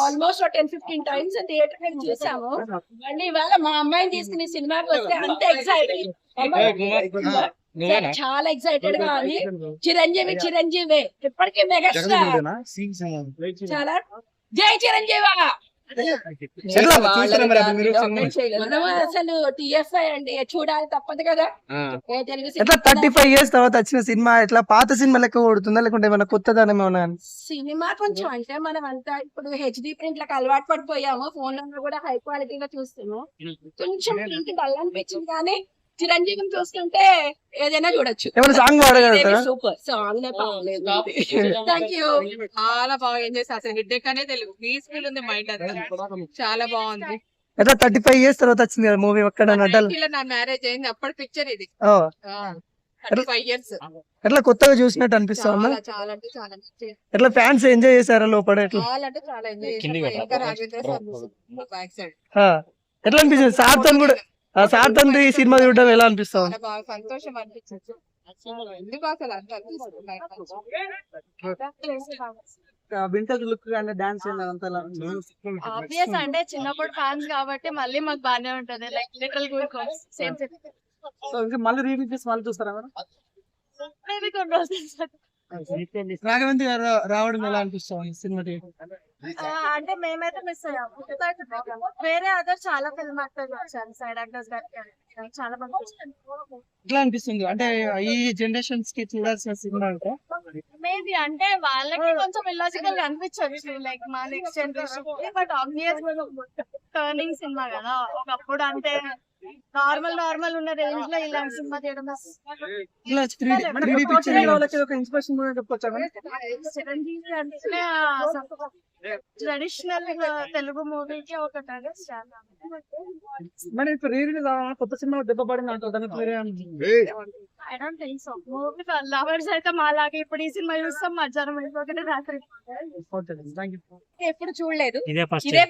Almost 10-15 times theatre మేము చూసాము. మళ్ళీ ఇవాళ మా అమ్మాయిని తీసుకుని సినిమాకి వస్తే అంత ఎక్సైటెడ్, చాలా ఎక్సైటెడ్ గా ఉంది. చిరంజీవి ఇప్పటికే మెగాస్టార్, చాలా జై చిరంజీవి. మనం అసలు టిఎఫ్ఐ అండి, చూడాలి తప్పదు కదా. 35 years తర్వాత వచ్చిన సినిమా ఎట్లా పాత సినిమా లెక్క కొడుతుందా, లేకుంటే ఏమైనా కొత్తదనం ఏమన్నా? సినిమా కొంచెం అంటే మనం అంతా ఇప్పుడు హెచ్డి ప్రింట్ లకు అలవాటు పడిపోయాము, ఫోన్ లో కూడా హై క్వాలిటీగా చూస్తున్నాము. కొంచెం ప్రింట్ డల్ అనిపించింది, కానీ చిరంజీవిని చూస్తుంటే ఏదైనా చూడొచ్చు. Song super song, thank you. చాలా బాగా ఎంజాయ్ చేసి, అసలు హెడ్ ఎక్ అనేది తెలుగు పీస్ఫుల్ ఉంది, మైండ్ అంతా చాలా బాగుంది. ఎట్లా 35 years తర్వాత వచ్చింది కదా మూవీ. ఒక్కడ నా మ్యారేజ్ అయింది అప్పటి పిక్చర్ ఇది. 35 years ఎట్లా కొత్తగా చూసినట్టు అనిపిస్తా ఉందా? చాలా అంటే చాలా ఎట్లా ఫ్యాన్స్ ఎంజాయ్ చేశారా లోపల? చాలా అంటే చాలా ఎంజాయ్ చేశారు. ఎట్లా అనిపిస్తుంది సార్థన్ కూడా? సార్థన్ ఈ సినిమా చూడడం ఎలా అనిపిస్తా? బాగా సంతోషం అనిపించింది. ఎందుకు అసలు అంత ఆబ్వియస్ అంటే చిన్నప్పుడు ఫ్యాన్స్ కాబట్టి మళ్ళీ మాకు బానే ఉంటది. లైక్ లిటిల్ గుడ్ సేమ్ మళ్ళీ రిలీజ్ చేసి మళ్ళీ చూస్తారా మేడం? మేబీ కొన్ని రోజులు. రాఘవేంద్ర గారు రావడం ఎలా అనిపిస్తుంది సినిమా? అంటే మేమైతే మిస్ అయ్యాము. వేరే అదర్ చాలా ఫిల్మ్ యాక్టర్స్ వచ్చారు, సైడ్ యాక్టర్స్ చాలా బాగా. ఎట్లా అనిపిస్తుంది అంటే ఈ జనరేషన్స్ కి చూడాల్సిన సినిమా అంటే? మేబీ అంటే వాళ్ళకి కొంచెం ఇల్లాజికల్ అనిపించవచ్చు, లైక్ మా next generation. But obvious turning cinema కదా. ఒకప్పుడు అంటే నార్మల్ ఉన్న రేంజ్ లో ఇలాంటి సినిమా చేయడం చిరంజీవి అంటే ట్రెడిషనల్ తెలుగు మూవీకి ఒక కొత్త సినిమా దెబ్బ పడింది అంటారు. I don't think so. Movie lovers అయితే మాలాగే ఇప్పుడు ఈ సినిమా చూస్తాం మధ్యాహ్నం అయిపోతుంది రాత్రి. ఎప్పుడు చూడలేదు, ఇదే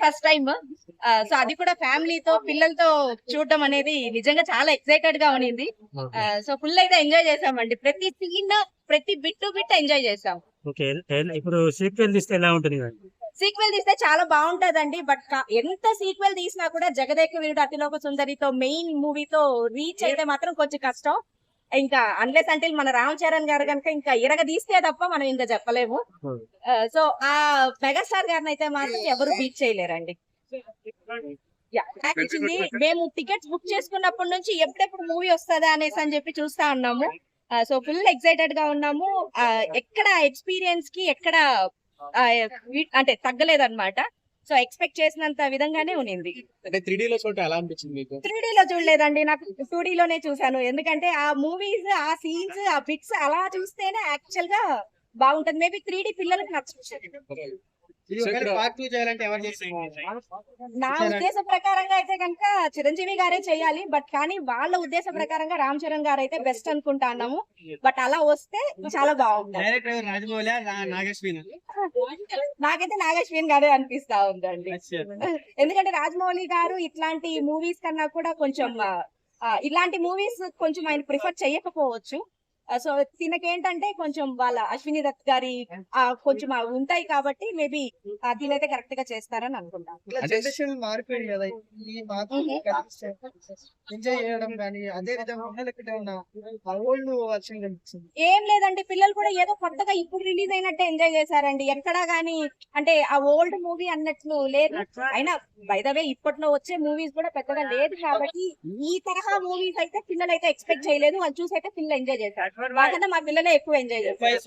ఫస్ట్ టైం. సో అది కూడా ఫ్యామిలీతో పిల్లలతో చూడడం అనేది నిజంగా చాలా ఎక్సైటెడ్ గా ఉన్నింది. సో ఫుల్ అయితే ఎంజాయ్ చేసామండి, ప్రతి సీన్ ప్రతి బిట్ ఎంజాయ్ చేసాం. ఇప్పుడు సీక్వెల్ తీస్తే ఎలా ఉంటుంది? సీక్వెల్ తీస్తే చాలా బాగుంటదండి, బట్ ఎంత సీక్వెల్ తీసినా కూడా జగదేక వీరుడు అతిలోక సుందరితో మెయిన్ మూవీతో రీచ్ అయితే మాత్రం కొంచెం కష్టం. ఇంకా అన్లెస్ అంటే మన రామ్ చరణ్ గారు కనుక ఇంకా ఇరగ తీస్తే తప్ప మనం ఇంకా చెప్పలేము. సో ఆ మెగాస్టార్ గారిని అయితే మాత్రం ఎవరు బీట్ చేయలేరండి. మేము టికెట్స్ బుక్ చేసుకున్నప్పటి నుంచి ఎప్పుడెప్పుడు మూవీ వస్తుందా అనేసి అని చెప్పి చూస్తా ఉన్నాము. సో ఫుల్ ఎక్సైటెడ్ గా ఉన్నాము. ఎక్కడ ఎక్స్పీరియన్స్ కి ఎక్కడ అంటే తగ్గలేదన్నమాట. సో ఎక్స్పెక్ట్ చేసినంత విధంగానే ఉన్నింది. 3D లో చూడటం ఎలా అనిపించింది మీకు? 3D లో చూడలేదండి, నాకు 2D లోనే చూసాను. ఎందుకంటే ఆ మూవీస్, ఆ సీన్స్, ఆ బిట్స్ అలా చూస్తేనే యాక్చువల్ గా బాగుంటది. మేబీ 3D పిల్లలకు నచ్చుతుంది. నా ఉద్దేశ ప్రకారంగా అయితే కనుక చిరంజీవి గారే చేయాలి, బట్ కానీ వాళ్ళ ఉద్దేశ ప్రకారంగా రామ్ చరణ్ గారు అయితే బెస్ట్ అనుకుంటా అన్నాము. బట్ అలా వస్తే చాలా బాగుంటుంది. నాకైతే నాగేశ్వన్ గారే అనిపిస్తా ఉందండి. ఎందుకంటే రాజమౌళి గారు ఇట్లాంటి మూవీస్ కన్నా కూడా కొంచెం ఇలాంటి మూవీస్ కొంచెం ఆయన ప్రిఫర్ చేయకపోవచ్చు. సో తినకేంటంటే కొంచెం వాళ్ళ అశ్విని దత్ గారి కొంచెం ఉంటాయి కాబట్టి మేబీ దీనైతే కరెక్ట్ గా చేస్తారని అనుకుంటాను. ఏం లేదండి, పిల్లలు కూడా ఏదో కొత్తగా ఇప్పుడు రిలీజ్ అయినట్టే ఎంజాయ్ చేశారండి. ఎక్కడా గానీ అంటే ఆ ఓల్డ్ మూవీ అన్నట్లు లేదు. అయినా బై ద వే ఇప్పట్లో వచ్చే మూవీస్ కూడా పెద్దగా లేదు కాబట్టి ఈ తరహా మూవీస్ అయితే పిల్లలు అయితే ఎక్స్పెక్ట్ చేయలేదు. వాళ్ళు చూసి అయితే పిల్లలు ఎంజాయ్ చేశారు. వాళ్ళకన్నా మా పిల్లలే ఎక్కువ ఎంజాయ్ చేస్తారు.